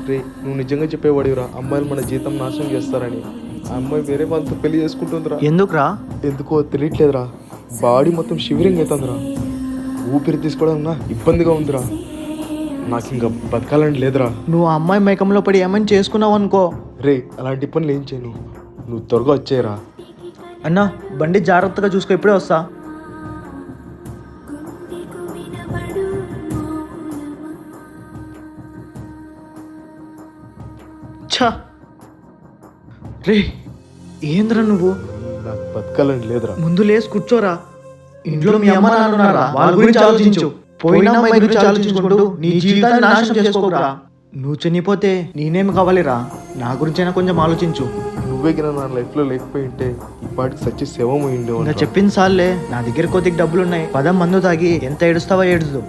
రే, నువ్వు నిజంగా చెప్పేవాడివిరా అమ్మాయిలు మన జీతం నాశనం చేస్తారని. ఆ అమ్మాయి వేరే వాళ్ళతో పెళ్లి చేసుకుంటుందిరా. ఎందుకురా? ఎందుకో తెలియట్లేదురా, బాడీ మొత్తం షివరింగ్ అవుతుందిరా. ఊపిరి తీసుకోవడం నా ఇబ్బందిగా ఉందిరా. నాకు ఇంకా బతకాలని లేదురా. నువ్వు ఆ అమ్మాయి మేకంలో పడి ఏమైనా చేసుకున్నావు అనుకో. రే, అలాంటి పనులు ఏం చేయను. నువ్వు త్వరగా వచ్చేయరా. అన్నా బండి జాగ్రత్తగా చూసుకో, ఇప్పుడే వస్తా. ఛా రే, ఏంద్రా నువ్వు? నాకు బతకాలని లేదురా. ముందు లేసి కూర్చోరా. ఇంట్లో మీ అమ్మ నాన్న ఉన్నారా? వాళ్ళ గురించి ఆలోచించు. పోయిన అమ్మాయి గురించి ఆలోచించుకుంటూ నీ జీవితాన్ని నాశనం చేసుకోరా. నువ్వు చనిపోతే నేనేమి కావాలిరా? నా గురించైనా కొంచెం ఆలోచించు. నువ్వే కింద నా లైఫ్లో లేకపోయి ఉంటే ఈ పాటికి సచ్చి శవం ఇంకా అయిండే. చెప్పింది సార్లే, నా దగ్గర కొద్దిగా డబ్బులున్నాయి. 10 మందు తాగి ఎంత ఏడుస్తావో ఏడుస్తూ.